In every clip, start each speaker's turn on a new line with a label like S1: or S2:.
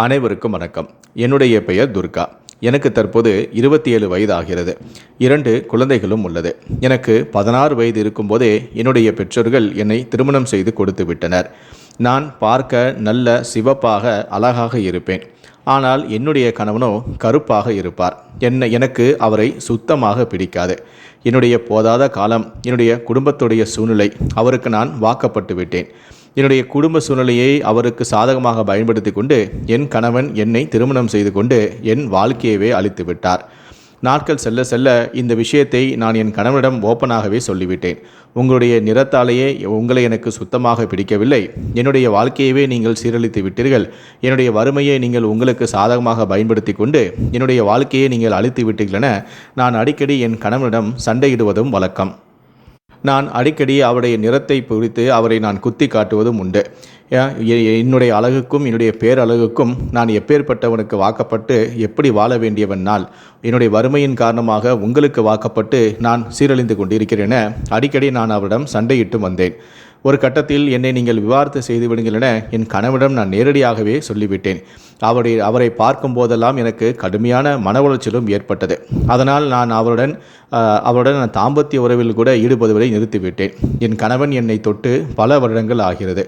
S1: அனைவருக்கும் வணக்கம். என்னுடைய பெயர் துர்கா. எனக்கு தற்போது 27 வயது ஆகிறது. 2 குழந்தைகளும் உள்ளது. எனக்கு 16 வயது இருக்கும்போதே என்னுடைய பெற்றோர்கள் என்னை திருமணம் செய்து கொடுத்து விட்டனர். நான் பார்க்க நல்ல சிவப்பாக அழகாக இருப்பேன். ஆனால் என்னுடைய கணவனோ கருப்பாக இருப்பார். எனக்கு அவரை சுத்தமாக பிடிக்காது. என்னுடைய போதாத காலம், என்னுடைய குடும்பத்துடைய சூழ்நிலை, அவருக்கு நான் வாக்கப்பட்டு விட்டேன். என்னுடைய குடும்ப சூழ்நிலையை அவருக்கு சாதகமாக பயன்படுத்தி கொண்டு என் கணவன் என்னை திருமணம் செய்து கொண்டு என் வாழ்க்கையவே அழித்து விட்டார். நாட்கள் செல்ல செல்ல இந்த விஷயத்தை நான் என் கணவனிடம் ஓப்பனாகவே சொல்லிவிட்டேன். உங்களுடைய நிறத்தாலேயே உங்களை எனக்கு சுத்தமாக பிடிக்கவில்லை. என்னுடைய வாழ்க்கையவே நீங்கள் சீரழித்து விட்டீர்கள். என்னுடைய வறுமையை நீங்கள் உங்களுக்கு சாதகமாக பயன்படுத்தி கொண்டு என்னுடைய வாழ்க்கையை நீங்கள் அழித்து விட்டீர்கள் என நான் அடிக்கடி என் கணவனிடம் சண்டையிடுவதும் வழக்கம். நான் அடிக்கடி அவருடைய நிறத்தை குறித்து அவரை நான் குத்தி காட்டுவதும் உண்டு. என்னுடைய அழகுக்கும் என்னுடைய பேரழகுக்கும் நான் எப்பேற்பட்டவனுக்கு வாக்கப்பட்டு எப்படி வாழ வேண்டியவன் நாள், என்னுடைய வறுமையின் காரணமாக உங்களுக்கு வாக்கப்பட்டு நான் சீரழிந்து கொண்டிருக்கிறேன் என அடிக்கடி நான் அவரிடம் சண்டையிட்டு வந்தேன். ஒரு கட்டத்தில் என்னை நீங்கள் விவாகரத்து செய்து விடுங்கள் என என் கணவனிடம் நான் நேரடியாகவே சொல்லிவிட்டேன். அவரை பார்க்கும் போதெல்லாம் எனக்கு கடுமையான மன உளைச்சலும் ஏற்பட்டது. அதனால் நான் அவருடன் தாம்பத்திய உறவில் கூட ஈடுபடுவதை நிறுத்திவிட்டேன். என் கணவன் என்னை தொட்டு பல வருடங்கள் ஆகிறது.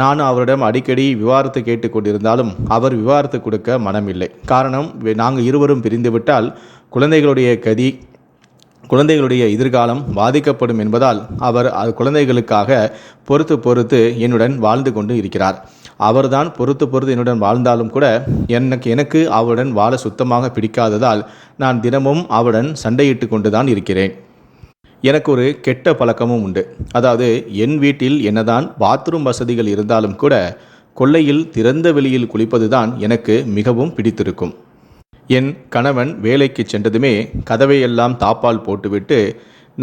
S1: நான் அவரிடம் அடிக்கடி விவாகரத்து கேட்டுக்கொண்டிருந்தாலும் அவர் விவாகரத்து கொடுக்க மனமில்லை. காரணம், நாங்கள் இருவரும் பிரிந்துவிட்டால் குழந்தைகளுடைய எதிர்காலம் பாதிக்கப்படும் என்பதால் அவர் குழந்தைகளுக்காக பொறுத்து என்னுடன் வாழ்ந்து கொண்டு இருக்கிறார். அவர்தான் பொறுத்து என்னுடன் வாழ்ந்தாலும் கூட எனக்கு அவருடன் வாழ சுத்தமாக பிடிக்காததால் நான் தினமும் அவருடன் சண்டையிட்டு கொண்டு தான் இருக்கிறேன். எனக்கு ஒரு கெட்ட பழக்கமும் உண்டு. அதாவது, என் வீட்டில் என்னதான் பாத்ரூம் வசதிகள் இருந்தாலும் கூட கொல்லையில் திறந்த வெளியில் குளிப்பது தான் எனக்கு மிகவும் பிடித்திருக்கும். என் கணவன் வேலைக்கு சென்றதுமே கதவையெல்லாம் தாப்பால் போட்டுவிட்டு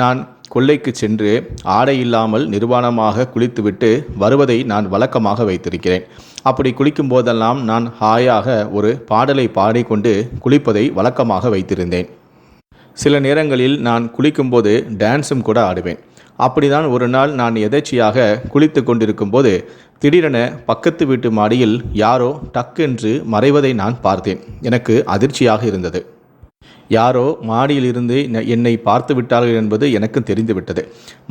S1: நான் கொல்லைக்கு சென்று ஆடை இல்லாமல் நிர்வாணமாக குளித்துவிட்டு வருவதை நான் வழக்கமாக வைத்திருக்கிறேன். அப்படி குளிக்கும் போதெல்லாம் நான் ஹாயாக ஒரு பாடலை பாடிக்கொண்டு குளிப்பதை வழக்கமாக வைத்திருந்தேன். சில நேரங்களில் நான் குளிக்கும்போது டான்ஸும் கூட ஆடுவேன். அப்படிதான் ஒரு நாள் நான் எதேச்சியாக குளித்து கொண்டிருக்கும் போது திடீரென பக்கத்து வீட்டு மாடியில் யாரோ டக்கென்று மறைவதை நான் பார்த்தேன். எனக்கு அதிர்ச்சியாக இருந்தது. யாரோ மாடியில் இருந்து என்னை பார்த்து விட்டார்கள் என்பது எனக்கு தெரிந்துவிட்டது.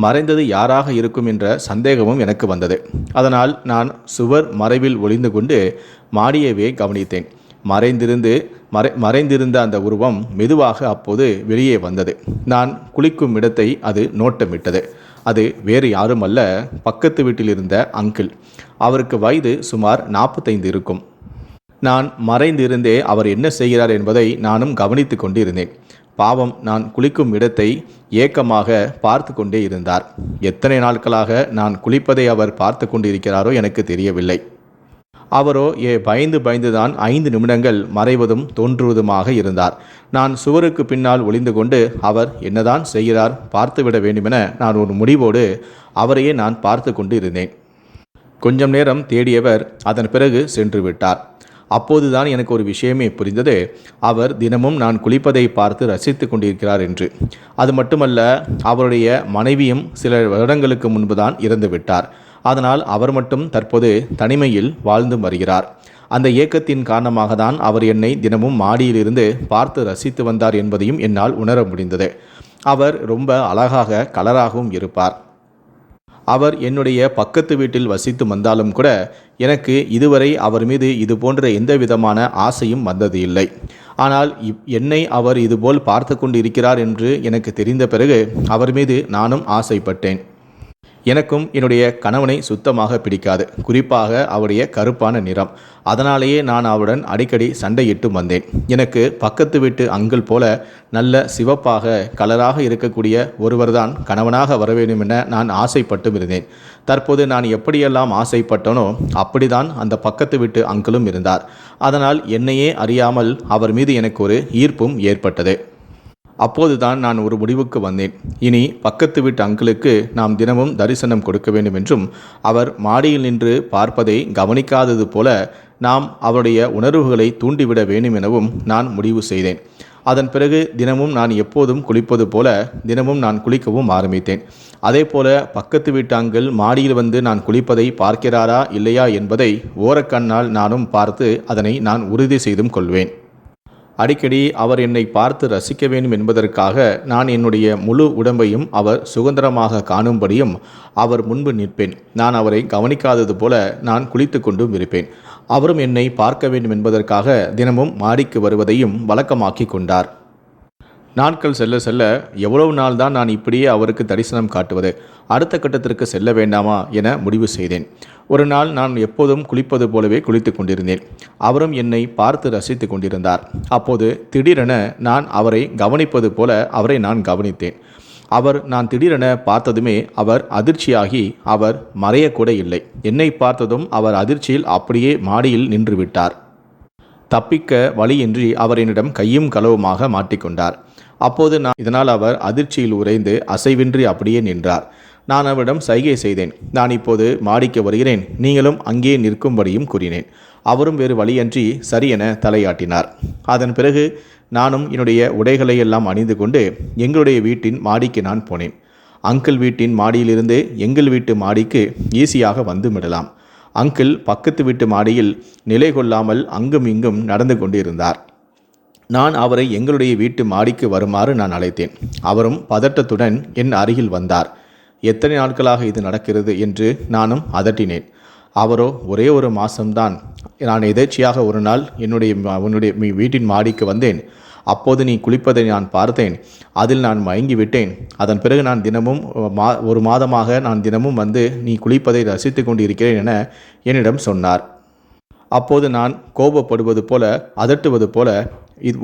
S1: மறைந்தது யாராக இருக்கும் என்ற சந்தேகமும் எனக்கு வந்தது. அதனால் நான் சுவர் மறைவில் ஒளிந்து கொண்டு மாடியவே கவனித்தேன். மறைந்திருந்த அந்த உருவம் மெதுவாக அப்போது வெளியே வந்தது. நான் குளிக்கும் இடத்தை அது நோட்டமிட்டது. அது வேறு யாரும் அல்ல, பக்கத்து வீட்டில் இருந்த அங்கிள். அவருக்கு வயது சுமார் 45 இருக்கும். நான் மறைந்திருந்தே அவர் என்ன செய்கிறார் என்பதை நானும் கவனித்து கொண்டு இருந்தேன். பாவம், நான் குளிக்கும் இடத்தை ஏக்கமாக பார்த்து கொண்டே இருந்தார். எத்தனை நாட்களாக நான் குளிப்பதை அவர் பார்த்து கொண்டு இருக்கிறாரோ எனக்கு தெரியவில்லை. அவரோ பயந்துதான் 5 நிமிடங்கள் மறைவதும் தோன்றுவதுமாக இருந்தார். நான் சுவருக்கு பின்னால் ஒளிந்து கொண்டு அவர் என்னதான் செய்கிறார் பார்த்துவிட வேண்டுமென நான் ஒரு முடிவோடு அவரையே நான் பார்த்து கொண்டு இருந்தேன். கொஞ்சம் நேரம் தேடியவர் அதன் பிறகு சென்று விட்டார். அப்போதுதான் எனக்கு ஒரு விஷயமே புரிந்தது. அவர் தினமும் நான் குளிப்பதை பார்த்து ரசித்து கொண்டிருக்கிறார் என்று. அது மட்டுமல்ல, அவருடைய மனைவியும் சில வருடங்களுக்கு முன்புதான் இறந்து விட்டார். அதனால் அவர் மட்டும் தற்போது தனிமையில் வாழ்ந்து வருகிறார். அந்த ஏக்கத்தின் காரணமாக தான் அவர் என்னை தினமும் மாடியிலிருந்து பார்த்து ரசித்து வந்தார் என்பதையும் என்னால் உணர முடிந்தது. அவர் ரொம்ப அழகாக கலராகவும் இருப்பார். அவர் என்னுடைய பக்கத்து வீட்டில் வசித்து வந்தாலும் கூட எனக்கு இதுவரை அவர் மீது இது போன்ற எந்த விதமான ஆசையும் வந்தது இல்லை. ஆனால் என்னை அவர் இதுபோல் பார்த்து கொண்டு இருக்கிறார் என்று எனக்கு தெரிந்த பிறகு அவர் மீது நானும் ஆசைப்பட்டேன். எனக்கும் என்னுடைய கணவனை சுத்தமாக பிடிக்காது, குறிப்பாக அவருடைய கருப்பான நிறம். அதனாலேயே நான் அவருடன் அடிக்கடி சண்டையிட்டு வந்தேன். எனக்கு பக்கத்து வீட்டு அங்கிள் போல நல்ல சிவப்பாக கலராக இருக்கக்கூடிய ஒருவர்தான் கணவனாக வர வேண்டும் என நான் ஆசைப்பட்டும் இருந்தேன். தற்போது நான் எப்படியெல்லாம் ஆசைப்பட்டனோ அப்படிதான் அந்த பக்கத்து வீட்டு அங்கிளும் இருந்தார். அதனால் என்னையே அறியாமல் அவர் மீது எனக்கு ஒரு ஈர்ப்பும் ஏற்பட்டது. அப்போதுதான் நான் ஒரு முடிவுக்கு வந்தேன். இனி பக்கத்து வீட்டு அங்கிளுக்கு நாம் தினமும் தரிசனம் கொடுக்க வேண்டும் என்றும் அவர் மாடியில் நின்று பார்ப்பதை கவனிக்காதது போல நாம் அவருடைய உணர்வுகளை தூண்டிவிட வேண்டும் எனவும் நான் முடிவு செய்தேன். அதன் பிறகு தினமும் நான் எப்போதும் குளிப்பது போல தினமும் நான் குளிக்கவும் ஆரம்பித்தேன். அதே போல பக்கத்து வீட்டு அங்கிள் மாடியில் வந்து நான் குளிப்பதை பார்க்கிறாரா இல்லையா என்பதை ஓரக்கண்ணால் நானும் பார்த்து அதனை நான் உறுதி செய்தும் கொள்வேன். அடிக்கடி அவர் என்னை பார்த்து ரசிக்க வேண்டும் என்பதற்காக நான் என்னுடைய முழு உடம்பையும் அவர் சுதந்திரமாக காணும்படியும் அவர் முன்பு நிற்பேன். நான் அவரை கவனிக்காதது போல நான் குளித்து கொண்டும் இருப்பேன். அவரும் என்னை பார்க்க வேண்டும் என்பதற்காக தினமும் மாடிக்கு வருவதையும் வழக்கமாக்கி கொண்டார். நாட்கள் செல்ல செல்ல எவ்வளவு நாள் தான் நான் இப்படியே அவருக்கு தரிசனம் காட்டுவது, அடுத்த கட்டத்திற்கு செல்ல வேண்டாமா என முடிவு செய்தேன். ஒரு நாள் நான் எப்போதும் குளிப்பது போலவே குளித்து கொண்டிருந்தேன். அவரும் என்னை பார்த்து ரசித்து கொண்டிருந்தார். அப்போது திடீரென நான் அவரை கவனிப்பது போல அவரை நான் கவனித்தேன். நான் திடீரென பார்த்ததுமே அவர் அதிர்ச்சியாகி அவர் மறையக்கூட இல்லை. என்னை பார்த்ததும் அவர் அதிர்ச்சியில் அப்படியே மாடியில் நின்று விட்டார். தப்பிக்க வழியின்றி அவர் என்னிடம் கையும் களவுமாக மாட்டிக்கொண்டார். அப்போது இதனால் அவர் அதிர்ச்சியில் உறைந்து அசைவின்றி அப்படியே நின்றார். நான் அவரிடம் சைகை செய்தேன். நான் இப்போது மாடிக்கு வருகிறேன், நீங்களும் அங்கே நிற்கும்படியும் கூறினேன். அவரும் வேறு வழியன்றி சரி என தலையாட்டினார். அதன் பிறகு நானும் என்னுடைய உடைகளை எல்லாம் அணிந்து கொண்டு எங்களுடைய வீட்டின் மாடிக்கு நான் போனேன். அங்கிள் வீட்டின் மாடியிலிருந்து எங்கள் வீட்டு மாடிக்கு ஈஸியாக வந்து விடலாம். அங்கிள் பக்கத்து வீட்டு மாடியில் நிலை கொள்ளாமல் அங்கும் இங்கும் நடந்து கொண்டிருந்தார். நான் அவரை எங்களுடைய வீட்டு மாடிக்கு வருமாறு நான் அழைத்தேன். அவரும் பதட்டத்துடன் என் அருகில் வந்தார். எத்தனை நாட்களாக இது நடக்கிறது என்று நானும் அதட்டினேன். அவரோ ஒரே ஒரு மாதம்தான், நான் எதேச்சியாக ஒரு நாள் உன்னுடைய வீட்டின் மாடிக்கு வந்தேன். அப்போது நீ குளிப்பதை நான் பார்த்தேன். அதில் நான் மயங்கி விட்டேன். அதன் பிறகு நான் தினமும் ஒரு மாதமாக நான் தினமும் வந்து நீ குளிப்பதை ரசித்து கொண்டிருக்கிறேன் என என்னிடம் சொன்னார். அப்போது நான் கோபப்படுவது போல அதட்டுவது போல,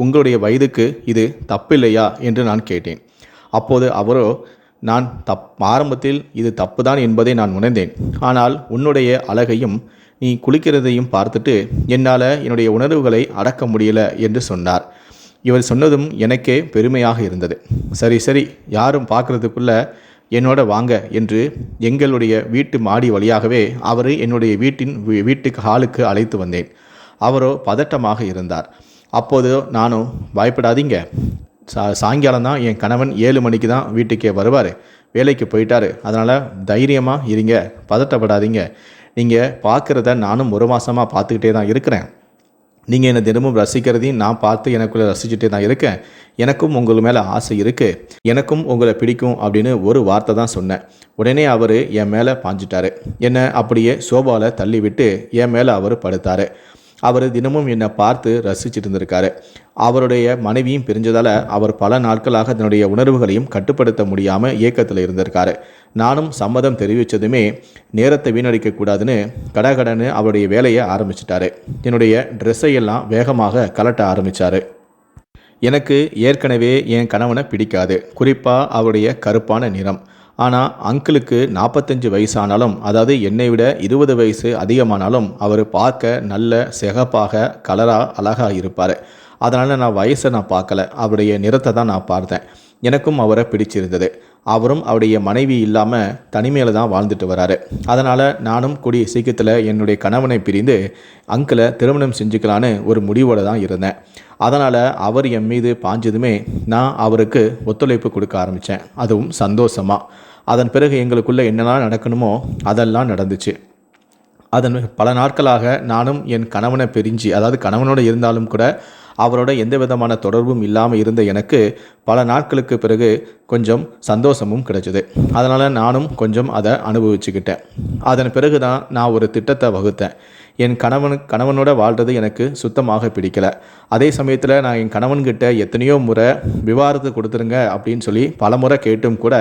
S1: உங்களுடைய வயதுக்கு இது தப்பில்லையா என்று நான் கேட்டேன். அப்போது அவரோ, நான் ஆரம்பத்தில் இது தப்புதான் என்பதை நான் உணர்ந்தேன். ஆனால் உன்னுடைய அழகையும் நீ குளிக்கிறதையும் பார்த்துட்டு என்னால் என்னுடைய உணர்வுகளை அடக்க முடியல என்று சொன்னார். இவர் சொன்னதும் எனக்கே பெருமையாக இருந்தது. சரி யாரும் பார்க்குறதுக்குள்ள என்னோட வாங்க என்று எங்களுடைய வீட்டு மாடி வழியாகவே அவரை என்னுடைய வீட்டுக்கு ஹாலுக்கு அழைத்து வந்தேன். அவரோ பதட்டமாக இருந்தார். அப்போது நானும், பயப்படாதீங்க, சாயங்காலம் தான் என் கணவன் 7 மணிக்கு தான் வீட்டுக்கே வருவார், வேலைக்கு போயிட்டார், அதனால் தைரியமாக இருங்க, பதட்டப்படாதீங்க, நீங்கள் பார்க்குறத நானும் ஒரு மாதமாக பார்த்துக்கிட்டே தான் இருக்கிறேன், நீங்கள் என்னை தினமும் ரசிக்கிறதையும் நான் பார்த்து எனக்குள்ளே ரசிச்சுட்டே தான் இருக்கேன், எனக்கும் உங்கள் மேலே ஆசை இருக்குது, எனக்கும் உங்களை பிடிக்கும் அப்படின்னு ஒரு வார்த்தை தான் சொன்னேன். உடனே அவர் என் மேலே பாஞ்சிட்டார். என்னை அப்படியே சோபாவில் தள்ளி விட்டு என் மேலே அவர் படுத்தார். அவர் தினமும் என்னை பார்த்து ரசிச்சுட்டு இருந்திருக்காரு. அவருடைய மனைவியும் பிரிஞ்சதால் அவர் பல நாட்களாக தன்னுடைய உணர்வுகளையும் கட்டுப்படுத்த முடியாமல் ஏக்கத்தில் இருந்திருக்காரு. நானும் சம்மதம் தெரிவித்ததுமே நேரத்தை வீணடிக்கக்கூடாதுன்னு கடகடன்னு அவருடைய வேலையை ஆரம்பிச்சிட்டாரு. என்னுடைய ட்ரெஸ்ஸை எல்லாம் வேகமாக கலட்ட ஆரம்பித்தார். எனக்கு ஏற்கனவே என் கணவனை பிடிக்காது, குறிப்பாக அவருடைய கருப்பான நிறம். ஆனால் அங்கிளுக்கு 45 வயசானாலும், அதாவது என்னை விட 20 வயசு அதிகமானாலும் அவர் பார்க்க நல்ல சிகப்பாக கலராக அழகாக இருப்பார். அதனால் நான் வயசை பார்க்கல, அவருடைய நிறத்தை தான் நான் பார்த்தேன். எனக்கும் அவரை பிடிச்சிருந்தது. அவரும் அவருடைய மனைவி இல்லாமல் தனிமையில் தான் வாழ்ந்துட்டு வராரு. அதனால் நானும் கூடிய சீக்கிரத்தில் என்னுடைய கணவனை பிரிந்து அங்கிளை திருமணம் செஞ்சுக்கலான்னு ஒரு முடிவோடு தான் இருந்தேன். அதனால் அவர் என் மீது பாஞ்சதுமே நான் அவருக்கு ஒத்துழைப்பு கொடுக்க ஆரம்பித்தேன், அதுவும் சந்தோஷமாக. அதன் பிறகு எங்களுக்குள்ளே என்னெல்லாம் நடக்கணுமோ அதெல்லாம் நடந்துச்சு. அதன் பல நாட்களாக நானும் என் கணவனை பிரிஞ்சு, அதாவது கணவனோடு இருந்தாலும் கூட அவரோட எந்த விதமான தொடர்பும் இல்லாமல் இருந்த எனக்கு பல நாட்களுக்கு பிறகு கொஞ்சம் சந்தோஷமும் கிடைச்சிது. அதனால் நானும் கொஞ்சம் அதை அனுபவிச்சுக்கிட்டேன். அதன் பிறகு தான் நான் ஒரு திட்டத்தை வகுத்தேன். என் கணவனோட வாழ்கிறது எனக்கு சுத்தமாக பிடிக்கலை. அதே சமயத்தில் நான் என் கணவன்கிட்ட எத்தனையோ முறை விவாகரத்து கொடுத்துருங்க அப்படின்னு சொல்லி பல முறை கேட்டும் கூட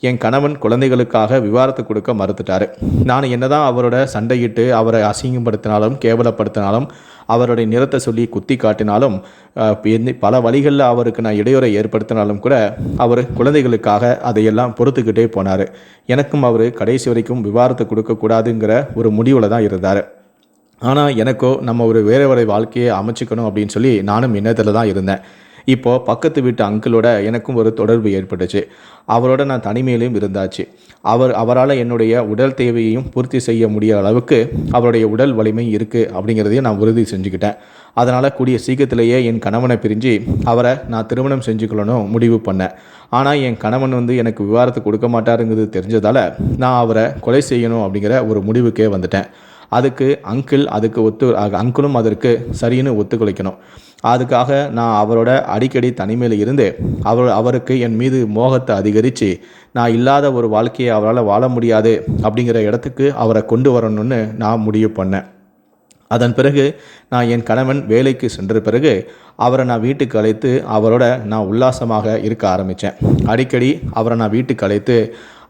S1: என் கணவன் குழந்தைகளுக்காக விவாகரத்து கொடுக்க மறுத்துட்டார். நான் என்னதான் அவரோட சண்டையிட்டு அவரை அசிங்கப்படுத்தினாலும் கேவலப்படுத்தினாலும் அவருடைய நிறத்தை சொல்லி குத்தி காட்டினாலும் பல வழிகளில் அவருக்கு நான் இடையூறை ஏற்படுத்தினாலும் கூட அவர் குழந்தைகளுக்காக அதையெல்லாம் பொறுத்துக்கிட்டே போனார். எனக்கும் அவர் கடைசி வரைக்கும் விவாகரத்து கொடுக்கக்கூடாதுங்கிற ஒரு முடிவில் தான் இருந்தார். ஆனால் எனக்கோ நம்ம ஒரு வேறு வாழ்க்கையை அமைச்சிக்கணும் அப்படின்னு சொல்லி நானும் எண்ணத்தில் தான் இருந்தேன். இப்போது பக்கத்து வீட்டு அங்கிளோட எனக்கும் ஒரு தொடர்பு ஏற்பட்டுச்சு. அவரோட நான் தனிமையிலும் இருந்தாச்சு. அவரால் என்னுடைய உடல் தேவையையும் பூர்த்தி செய்ய முடியாத அளவுக்கு அவருடைய உடல் வலிமை இருக்குது அப்படிங்கிறதையும் நான் உறுதி செஞ்சுக்கிட்டேன். அதனால் கூடிய சீக்கிரத்திலேயே என் கணவனை பிரிஞ்சு அவரை நான் திருமணம் செஞ்சுக்கணும்னு முடிவு பண்ணேன். ஆனால் என் கணவன் எனக்கு விவாகரத்து கொடுக்க மாட்டாருங்கிறது தெரிஞ்சதால் நான் அவரை கொலை செய்யணும் அப்படிங்கிற ஒரு முடிவுக்கே வந்துட்டேன். அதுக்கு அங்கிளும் அதற்கு சரின்னு ஒத்துழைக்கணும். அதுக்காக நான் அவரோட அடிக்கடி தனிமையில் இருந்து அவருக்கு என் மீது மோகத்தை அதிகரித்து நான் இல்லாத ஒரு வாழ்க்கையை அவரால் வாழ முடியாது அப்படிங்கிற இடத்துக்கு அவரை கொண்டு வரணும்னு நான் முடிவு பண்ணேன். அதன் பிறகு நான் என் கணவன் வேலைக்கு சென்ற பிறகு அவரை நான் வீட்டுக்கு அழைத்து அவரோட நான் உல்லாசமாக இருக்க ஆரம்பித்தேன். அடிக்கடி அவரை நான் வீட்டுக்கு அழைத்து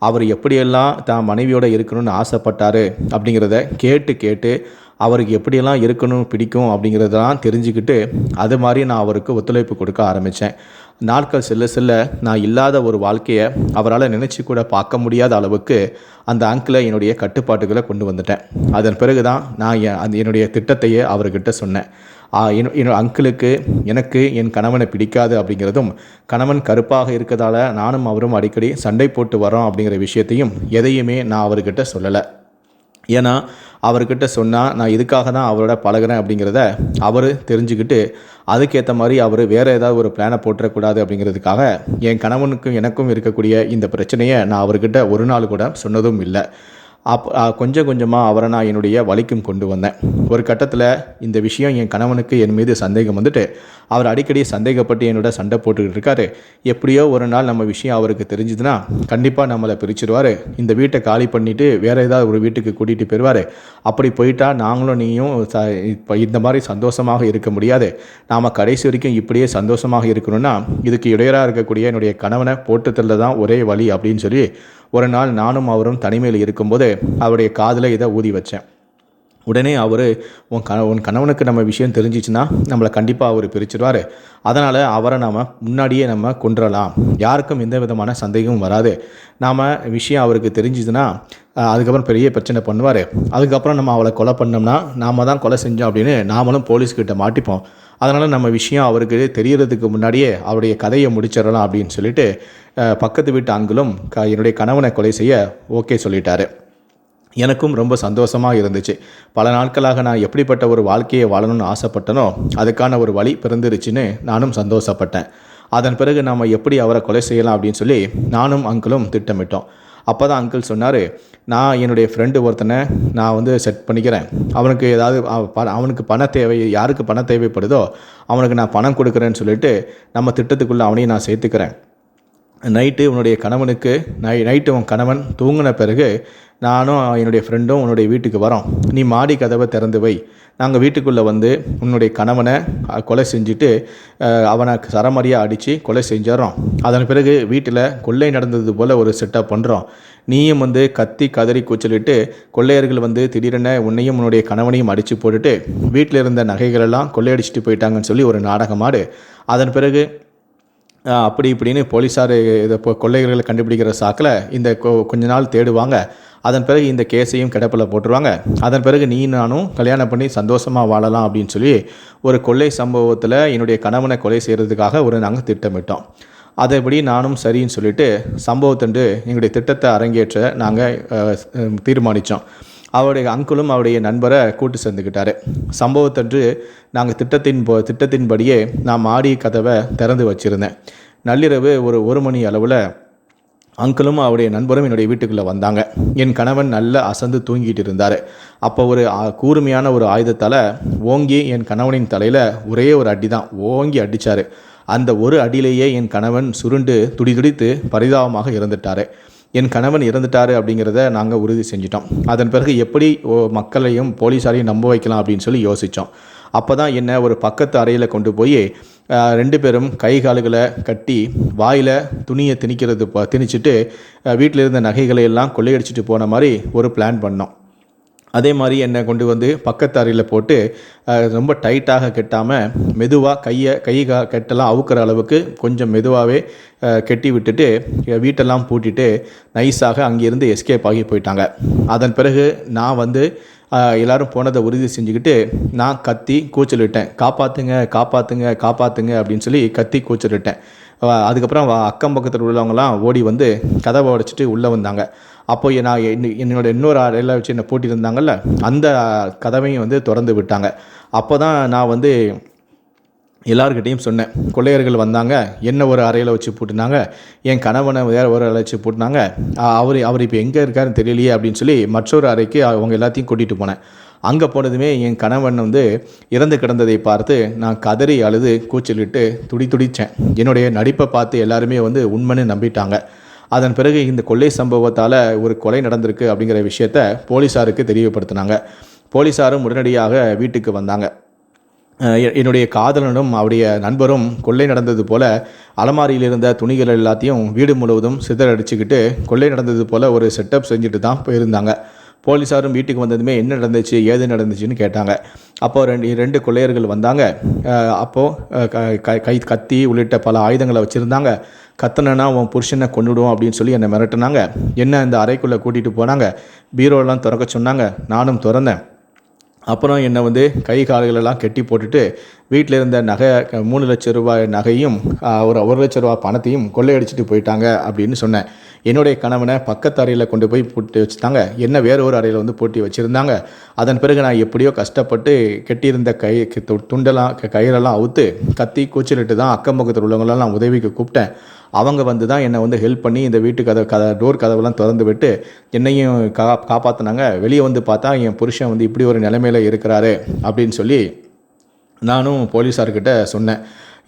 S1: அவர் எப்படியெல்லாம் தான் மனைவியோடு இருக்கணும்னு ஆசைப்பட்டார் அப்படிங்கிறத கேட்டு அவருக்கு எப்படியெல்லாம் இருக்கணும் பிடிக்கும் அப்படிங்கிறதெல்லாம் தெரிஞ்சுக்கிட்டு அது மாதிரி நான் அவருக்கு ஒத்துழைப்பு கொடுக்க ஆரம்பித்தேன். நாட்கள் செல்ல நான் இல்லாத ஒரு வாழ்க்கையை அவரால் நினச்சி கூட பார்க்க முடியாத அளவுக்கு அந்த அங்கிளை என்னுடைய கட்டுப்பாட்டுகளை கொண்டு வந்துட்டேன். அதன் பிறகு தான் நான் என்னுடைய திட்டத்தையே அவர்கிட்ட சொன்னேன். என்னோட அங்கிளுக்கு எனக்கு என் கணவனை பிடிக்காது அப்படிங்கிறதும், கணவன் கருப்பாக இருக்கிறதால நானும் அவரும் அடிக்கடி சண்டை போட்டு வரோம் அப்படிங்கிற விஷயத்தையும் எதையுமே நான் அவர்கிட்ட சொல்லலை. ஏன்னா அவர்கிட்ட சொன்னால் நான் இதுக்காக தான் அவரோட பழகிறேன் அப்படிங்கிறத அவர் தெரிஞ்சுக்கிட்டு அதுக்கேற்ற மாதிரி அவர் வேறு ஏதாவது ஒரு பிளானை போட்டுறக்கூடாது அப்படிங்கிறதுக்காக என் கணவனுக்கும் எனக்கும் இருக்கக்கூடிய இந்த பிரச்சனையை நான் அவர்கிட்ட ஒரு நாள் கூட சொன்னதும் இல்லை. கொஞ்சம் கொஞ்சமாக அவரை நான் என்னுடைய வழிக்கும் கொண்டு வந்தேன். ஒரு கட்டத்தில் இந்த விஷயம் என் கணவனுக்கு என் மீது சந்தேகம் வந்துட்டு அவர் அடிக்கடி சந்தேகப்பட்டு என்னோட சண்டை போட்டுக்கிட்டு இருக்காரு. எப்படியோ ஒரு நாள் நம்ம விஷயம் அவருக்கு தெரிஞ்சுதுன்னா கண்டிப்பாக நம்மளை பிரிச்சுடுவார், இந்த வீட்டை காலி பண்ணிவிட்டு வேறு ஏதாவது ஒரு வீட்டுக்கு கூட்டிகிட்டு போயிடுவார். அப்படி போயிட்டா நாங்களும் நீயும் இப்போ இந்த மாதிரி சந்தோஷமாக இருக்க முடியாது. நாம் கடைசி வரைக்கும் இப்படியே சந்தோஷமாக இருக்கணும்னா இதுக்கு இடையராக இருக்கக்கூடிய என்னுடைய கணவனை போட்டுத்தள்ள தான் ஒரே வழி அப்படின்னு சொல்லி ஒரு நாள் நானும் அவரும் தனிமையில் இருக்கும்போது அவருடைய காதில் இதை ஊதி வச்சேன். உடனே அவர் உன் கணவனுக்கு நம்ம விஷயம் தெரிஞ்சிச்சுன்னா நம்மளை கண்டிப்பாக அவர் பிரிச்சிடுவார், அதனால் அவரை நாம் முன்னாடியே நம்ம கொன்றலாம், யாருக்கும் எந்த விதமான சந்தேகமும் வராது, நாம் விஷயம் அவருக்கு தெரிஞ்சுதுன்னா அதுக்கப்புறம் பெரிய பிரச்சனை பண்ணுவார், அதுக்கப்புறம் நம்ம அவளை கொலை பண்ணோம்னா நாம் தான் கொலை செஞ்சோம் அப்படின்னு நாமளும் போலீஸ்கிட்ட மாட்டிப்போம், அதனால் நம்ம விஷயம் அவருக்கு தெரியறதுக்கு முன்னாடியே அவருடைய கதையை முடிச்சிடலாம் அப்படின்னு சொல்லிட்டு பக்கத்து வீட்டு அங்கிளும் என்னுடைய கணவனை கொலை செய்ய ஓகே சொல்லிட்டாரு. எனக்கும் ரொம்ப சந்தோஷமாக இருந்துச்சு. பல நாட்களாக நான் எப்படிப்பட்ட ஒரு வாழ்க்கையை வாழணும்னு ஆசைப்பட்டனோ அதுக்கான ஒரு வழி பிறந்துருச்சுன்னு நானும் சந்தோஷப்பட்டேன். அதன் பிறகு நாம் எப்படி அவரை கொலை செய்யலாம் அப்படின்னு சொல்லி நானும் அங்கிளும் திட்டமிட்டோம். அப்போ தான் அங்கிள் சொன்னார், நான் என்னுடைய ஃப்ரெண்டு ஒருத்தனை நான் செட் பண்ணிக்கிறேன், அவனுக்கு ஏதாவது அவனுக்கு பண தேவை, யாருக்கு பணம் தேவைப்படுதோ அவனுக்கு நான் பணம் கொடுக்குறேன்னு சொல்லிட்டு நம்ம திட்டத்துக்குள்ளே அவனையும் நான் சேர்த்துக்கிறேன். நைட்டு உன்னுடைய கணவனுக்கு நைட்டு உன் கணவன் தூங்கின பிறகு நானும் என்னுடைய ஃப்ரெண்டும் உன்னுடைய வீட்டுக்கு வரோம், நீ மாடி கதவை திறந்து வை, நாங்கள் வீட்டுக்குள்ளே உன்னுடைய கணவனை கொலை செஞ்சுட்டு அவனை சரமாரியாக அடித்து கொலை செஞ்சிடறோம். அதன் பிறகு வீட்டில் கொள்ளை நடந்தது போல் ஒரு செட்டப் பண்ணுறோம், நீயும் கத்தி கதறி கூச்சலிட்டு கொள்ளையர்கள் திடீரென உன்னையும் உன்னுடைய கணவனையும் அடித்து போட்டுட்டு வீட்டில் இருந்த நகைகளெல்லாம் கொள்ளையடிச்சிட்டு போயிட்டாங்கன்னு சொல்லி ஒரு நாடகமாடு. அதன் பிறகு அப்படி இப்படின்னு போலீஸார் இதை கொள்ளையர்களை கண்டுபிடிக்கிற சாக்கில் இந்த கொஞ்ச நாள் தேடுவாங்க. அதன் பிறகு இந்த கேஸையும் கிடப்பில் போட்டுருவாங்க. அதன் பிறகு நீ நானும் கல்யாணம் பண்ணி சந்தோஷமாக வாழலாம் அப்படின்னு சொல்லி ஒரு கொள்ளை சம்பவத்தில் என்னுடைய கணவனை கொலை செய்கிறதுக்காக நாங்கள் திட்டமிட்டோம். அதைப்படி நானும் சரின்னு சொல்லிட்டு சம்பவத்தன்று எங்களுடைய திட்டத்தை அரங்கேற்ற நாங்கள் தீர்மானித்தோம். அவருடைய அங்கிளும் அவருடைய நண்பரை கூட்டு சேர்ந்துக்கிட்டார். சம்பவத்தன்று நாங்கள் திட்டத்தின்படியே நான் மாடி கதவை திறந்து வச்சுருந்தேன். நள்ளிரவு ஒரு 1 மணி அளவில் அங்கிளும் அவருடைய நண்பரும் என்னுடைய வீட்டுக்குள்ளே வந்தாங்க. என் கணவன் நல்லா அசந்து தூங்கிட்டு இருந்தார். அப்போ ஒரு கூர்மையான ஒரு ஆயுதத்தால் ஓங்கி என் கணவனின் தலையில் ஒரே ஒரு அடி தான் ஓங்கி அடித்தார். அந்த ஒரு அடியிலேயே என் கணவன் சுருண்டு துடிதுடித்து பரிதாபமாக இறந்துட்டார். என் கணவன் இறந்துட்டார் அப்படிங்கிறத நாங்கள் உறுதி செஞ்சிட்டோம். அதன் பிறகு எப்படி மக்களையும் போலீஸாரையும் நம்ப வைக்கலாம் அப்படின்னு சொல்லி யோசித்தோம். அப்போ தான் என்ன ஒரு பக்கத்து அறையில் கொண்டு போய் 2 பேரும் கை கால்களை கட்டி வாயில் துணியை திணிச்சிட்டு வீட்டில் இருந்த நகைகளை எல்லாம் கொள்ளையடிச்சிட்டு போன மாதிரி ஒரு பிளான் பண்ணோம். அதே மாதிரி என்னை கொண்டு பக்கத்து அறையில் போட்டு ரொம்ப டைட்டாக கெட்டாமல் மெதுவாக கை கெட்டெல்லாம் அவுக்கிற அளவுக்கு கொஞ்சம் மெதுவாகவே கெட்டி விட்டுட்டு வீட்டெல்லாம் பூட்டிட்டு நைஸாக அங்கேருந்து எஸ்கேப் ஆகி போயிட்டாங்க. அதன் பிறகு நான் எல்லோரும் போனதை உறுதி செஞ்சுக்கிட்டு நான் கத்தி கூச்சலிட்டேன், காப்பாற்றுங்க காப்பாற்றுங்க காப்பாற்றுங்க அப்படின்னு சொல்லி கத்தி கூச்சலிட்டேன். அதுக்கப்புறம் அக்கம் பக்கத்தில் உள்ளவங்களாம் ஓடி வந்து கதவை உடைச்சிட்டு உள்ளே வந்தாங்க. அப்போ நான் என்னோட இன்னொரு அறையில் வச்சு என்னை பூட்டியிருந்தாங்கல்ல, அந்த கதவையும் வந்து திறந்து விட்டாங்க. அப்போ தான் நான் வந்து எல்லார்கிட்டையும் சொன்னேன், கொள்ளையர்கள் வந்தாங்க, என்ன ஒரு அறையில் வச்சு பூட்டினாங்க, என் கணவனை வேறு ஒரு அறையில் வச்சு பூட்டினாங்க, அவர் இப்போ எங்கே இருக்காருன்னு தெரியலையே அப்படின்னு சொல்லி மற்றொரு அறைக்கு அவங்க எல்லாத்தையும் கூட்டிகிட்டு போனேன். அங்கே போனதுமே என் கணவன் வந்து இறந்து கிடந்ததை பார்த்து நான் கதறி அழுது கூச்சலிட்டு துடித்தேன். என்னுடைய நடிப்பை பார்த்து எல்லாருமே வந்து உண்மைன்னு நம்பிட்டாங்க. அதன் பிறகு இந்த கொள்ளை சம்பவத்தால் ஒரு கொலை நடந்திருக்கு அப்படிங்கிற விஷயத்த போலீஸாருக்கு தெரியப்படுத்தினாங்க. போலீஸாரும் உடனடியாக வீட்டுக்கு வந்தாங்க. என்னுடைய காதலனும் அவருடைய நண்பரும் கொள்ளை நடந்தது போல் அலமாரியில் இருந்த துணிகள் எல்லாத்தையும் வீடு முழுவதும் சிதறடிச்சுக்கிட்டு கொள்ளை நடந்தது போல் ஒரு செட்டப் செஞ்சுட்டு தான் போயிருந்தாங்க. போலீஸாரும் வீட்டுக்கு வந்ததுமே என்ன நடந்துச்சு ஏது நடந்துச்சுன்னு கேட்டாங்க. அப்போது ரெண்டு கொள்ளையர்கள் வந்தாங்க. அப்போது கத்தி உள்ளிட்ட பல ஆயுதங்களை வச்சுருந்தாங்க. கத்தனைனா உன் புருஷனை கொண்டுடுவோம் அப்படின்னு சொல்லி என்னை மிரட்டினாங்க. என்ன இந்த அறைக்குள்ளே கூட்டிகிட்டு போனாங்க, பீரோலாம் திறக்க சொன்னாங்க. நானும் திறந்தேன். அப்புறம் என்னை வந்து கை கால்களெல்லாம் கெட்டி போட்டுட்டு வீட்டில் இருந்த நகை 3 லட்ச ரூபாய் நகையும் ஒரு 1 லட்ச ரூபா பணத்தையும் கொள்ளையடிச்சிட்டு போயிட்டாங்க அப்படின்னு சொன்னேன். என்னுடைய கணவனை பக்கத்து அறையில் கொண்டு போய் பூட்டி வச்சுட்டாங்க. என்ன வேறு ஒரு அறையில் வந்து பூட்டி வச்சுருந்தாங்க. அதன் பிறகு நான் எப்படியோ கஷ்டப்பட்டு கெட்டியிருந்த கயிறெல்லாம் அவுத்து கத்தி கூச்சலிட்டு தான் அக்கம் பக்கத்தில் உள்ளவங்களெல்லாம் நான் உதவிக்கு கூப்பிட்டேன். அவங்க வந்து தான் என்னை வந்து ஹெல்ப் பண்ணி இந்த வீட்டு டோர் கதவெல்லாம் திறந்து விட்டு என்னையும் காப்பாற்றினாங்க. வெளியே வந்து பார்த்தா என் புருஷன் வந்து இப்படி ஒரு நிலைமையில் இருக்கிறாரு அப்படின்னு சொல்லி நானும் போலீஸார்கிட்ட சொன்னேன்.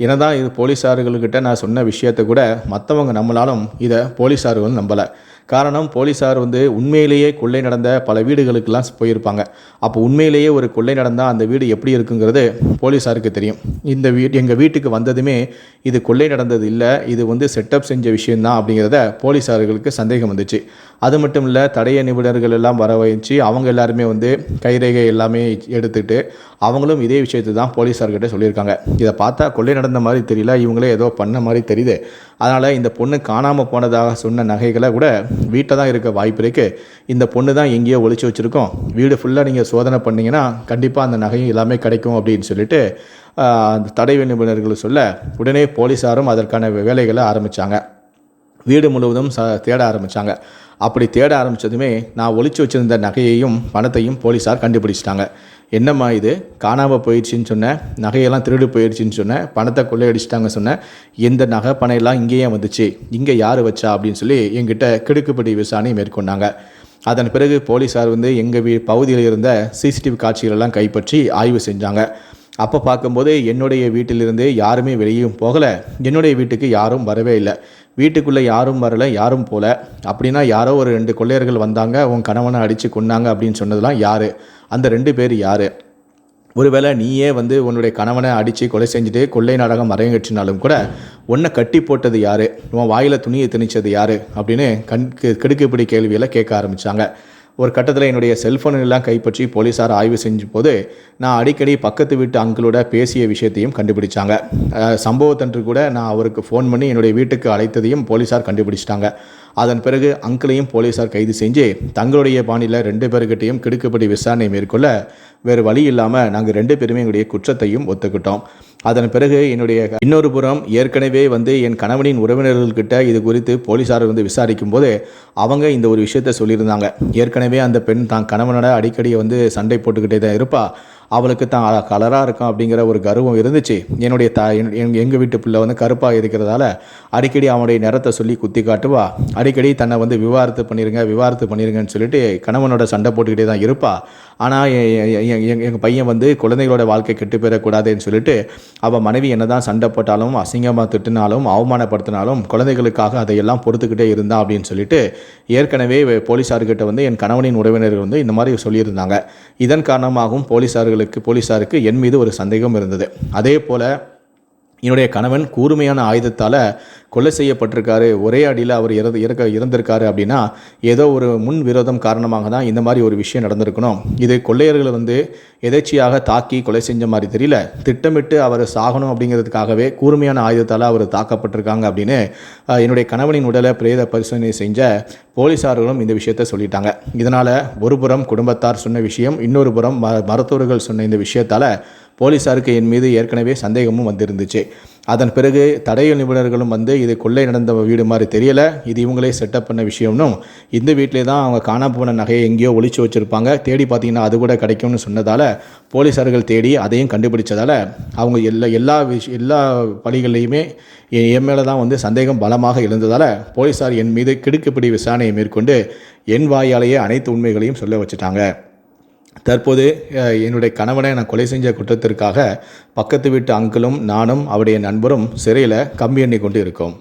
S1: என்னதான் இது போலீஸார்கள்கிட்ட நான் சொன்ன விஷயத்தை கூட மற்றவங்க நம்மளாலும் இதை போலீஸார்கள் நம்பலை. காரணம், போலீஸார் வந்து உண்மையிலேயே கொள்ளை நடந்த பல வீடுகளுக்கெல்லாம் போயிருப்பாங்க. அப்போ உண்மையிலேயே ஒரு கொள்ளை நடந்தால் அந்த வீடு எப்படி இருக்குங்கிறது போலீஸாருக்கு தெரியும். எங்கள் வீட்டுக்கு வந்ததுமே இது கொள்ளை நடந்தது இல்லை, இது வந்து செட்டப் செஞ்ச விஷயந்தான் அப்படிங்கிறத போலீஸார்களுக்கு சந்தேகம் வந்துச்சு. அது மட்டும் இல்லை, தடய நிபுணர்கள் எல்லாம் வர வச்சு அவங்க எல்லாருமே வந்து கைரேகை எல்லாமே எடுத்துகிட்டு அவங்களும் இதே விஷயத்தை தான் போலீஸார்கிட்ட சொல்லியிருக்காங்க. இதை பார்த்தா கொள்ளை நடந்த மாதிரி தெரியல, இவங்களே ஏதோ பண்ண மாதிரி தெரியுது. அதனால் இந்த பொண்ணு காணாமல் போனதாக சொன்ன நகைகளை கூட வீட்டில் தான் இருக்க வாய்ப்பு இருக்குது. இந்த பொண்ணு தான் எங்கேயோ ஒழிச்சு வச்சுருக்கோம், வீடு ஃபுல்லாக நீங்கள் சோதனை பண்ணிங்கன்னா கண்டிப்பாக அந்த நகையும் எல்லாமே கிடைக்கும் அப்படின்னு சொல்லிட்டு அந்த தடை நிபுணர்கள் சொல்ல உடனே போலீஸாரும் அதற்கான வேலைகளை ஆரம்பித்தாங்க. வீடு முழுவதும் தேட ஆரம்பித்தாங்க. அப்படி தேட ஆரம்பித்ததுமே நான் ஒழிச்சு வச்சுருந்த நகையையும் பணத்தையும் போலீஸார் கண்டுபிடிச்சிட்டாங்க. என்னம்மா இது காணாமல் போயிடுச்சின்னு சொன்னேன், நகையெல்லாம் திருடு போயிடுச்சின்னு சொன்னேன், பணத்தை கொள்ளையடிச்சிட்டாங்க சொன்னேன், எந்த நகை பணையெல்லாம் இங்கேயே வந்துச்சு, இங்கே யார் வச்சா அப்படின்னு சொல்லி எங்கிட்ட கிடுக்குப்படி விசாரணை மேற்கொண்டாங்க. அதன் பிறகு போலீஸார் வந்து எங்கள் பகுதியில் இருந்த சிசிடிவி காட்சிகளெல்லாம் கைப்பற்றி ஆய்வு செஞ்சாங்க. அப்போ பார்க்கும்போது என்னுடைய வீட்டிலிருந்து யாருமே வெளியும் போகலை, என்னுடைய வீட்டுக்கு யாரும் வரவே இல்லை. வீட்டுக்குள்ளே யாரும் வரலை, யாரும் போகல. அப்படின்னா யாரோ ஒரு 2 கொள்ளையர்கள் வந்தாங்க, உன் கணவனை அடித்து கொன்னாங்க அப்படின்னு சொன்னதெல்லாம் யார், அந்த 2 பேர் யார்? ஒருவேளை நீயே வந்து உன்னுடைய கணவனை அடித்து கொலை செஞ்சுட்டு கொள்ளை நாடகம் அரங்கேற்றினாலும் கூட உன்னை கட்டி போட்டது யார், உன் வாயில் துணியை திணிச்சது யார் அப்படின்னு கிடுக்குப்பிடி கேள்வியில் கேட்க ஆரம்பித்தாங்க. ஒரு கட்டத்தில் என்னுடைய செல்ஃபோனெல்லாம் கைப்பற்றி போலீஸார் ஆய்வு செஞ்ச போது நான் அடிக்கடி பக்கத்து வீட்டு அங்கிளோட பேசிய விஷயத்தையும் கண்டுபிடிச்சாங்க. சம்பவத்தன்று கூட நான் அவருக்கு ஃபோன் பண்ணி என்னுடைய வீட்டுக்கு அழைத்ததையும் போலீஸார் கண்டுபிடிச்சிட்டாங்க. அதன் பிறகு அங்கிளையும் போலீஸார் கைது செஞ்சு தங்களுடைய பாணியில் 2 பேர்கிட்டையும் கிடுக்குப்படி விசாரணை மேற்கொள்ள வேறு வழி இல்லாமல் நாங்கள் 2 பேருமே எங்களுடைய குற்றத்தையும் ஒத்துக்கிட்டோம். அதன் பிறகு என்னுடைய இன்னொரு புறம் ஏற்கனவே வந்து என் கணவனின் உறவினர்கள்கிட்ட இது குறித்து போலீஸார் வந்து விசாரிக்கும் போது அவங்க இந்த ஒரு விஷயத்த சொல்லியிருந்தாங்க. ஏற்கனவே அந்த பெண் தான் கணவனோட அடிக்கடி வந்து சண்டை போட்டுக்கிட்டே தான் இருப்பா, அவளுக்கு தான் கலராக இருக்கும் அப்படிங்கிற ஒரு கர்வம் இருந்துச்சு. என்னுடைய எங்கள் வீட்டு பிள்ளை வந்து கருப்பாக இருக்கிறதால அடிக்கடி அவனுடைய நிறத்தை சொல்லி குத்தி காட்டுவா, அடிக்கடி தன்னை வந்து விவாகரத்து பண்ணிடுங்கன்னு சொல்லிட்டு கணவனோட சண்டை போட்டுக்கிட்டே தான் இருப்பா. ஆனால் எங்கள் பையன் வந்து குழந்தைகளோட வாழ்க்கை கெட்டு போயிடக்கூடாதுன்னு சொல்லிட்டு அவள் மனைவி என்ன தான் சண்டை போட்டாலும் அசிங்கமாக திட்டினாலும் அவமானப்படுத்தினாலும் குழந்தைகளுக்காக அதையெல்லாம் பொறுத்துக்கிட்டே இருந்தா அப்படின்னு சொல்லிட்டு ஏற்கனவே போலீஸார்கிட்ட வந்து என் கணவனின் உறவினர்கள் வந்து இந்த மாதிரி சொல்லியிருந்தாங்க. இதன் காரணமாகவும் போலீஸாருக்கு என் மீது ஒரு சந்தேகம் இருந்தது. அதே போல் என்னுடைய கணவன் கூர்மையான ஆயுதத்தால் கொலை செய்யப்பட்டிருக்காரு, ஒரே அடியில் அவர் இறந்திருக்காரு அப்படின்னா ஏதோ ஒரு முன் விரோதம் காரணமாக தான் இந்த மாதிரி ஒரு விஷயம் நடந்திருக்கணும். இது கொள்ளையர்களை எதேச்சியாக தாக்கி கொலை செஞ்ச மாதிரி தெரியல, திட்டமிட்டு அவர் சாகணும் அப்படிங்கிறதுக்காகவே கூர்மையான ஆயுதத்தால் அவர் தாக்கப்பட்டிருக்காங்க அப்படின்னு என்னுடைய கணவனின் உடலை பிரேத பரிசோதனை செஞ்ச போலீஸார்களும் இந்த விஷயத்த சொல்லிட்டாங்க. இதனால் ஒரு புறம் குடும்பத்தார் சொன்ன விஷயம், இன்னொரு புறம் மருத்துவர்கள் சொன்ன இந்த விஷயத்தால் போலீஸாருக்கு என் மீது ஏற்கனவே சந்தேகமும் வந்திருந்துச்சு. அதன் பிறகு தடயல் நிபுணர்களும் இது கொள்ளை நடந்த வீடு மாதிரி தெரியலை, இது இவங்களே செட்டப் பண்ண விஷயம்னும், இந்த வீட்டிலே தான் அவங்க காணாம போன நகையை எங்கேயோ ஒளிச்சு வச்சுருப்பாங்க, தேடி பார்த்தீங்கன்னா அது கூட கிடைக்கும்னு சொன்னதால் போலீஸார்கள் தேடி அதையும் கண்டுபிடிச்சதால் அவங்க எல்லா பணிகள்லையுமே என் மேலே தான் சந்தேகம் பலமாக எழுந்ததால் போலீஸார் என் மீது கிடுக்குப்பிடி விசாரணையை மேற்கொண்டு என் வாயாலேயே அனைத்து உண்மைகளையும் சொல்ல வச்சுட்டாங்க. தற்போது என்னுடைய கணவனை நான் கொலை செஞ்ச குற்றத்திற்காக பக்கத்து வீட்டு அங்கிளும் நானும் அவருடைய நண்பரும் சிறையில் கம்பி எண்ணி கொண்டு இருக்கோம்.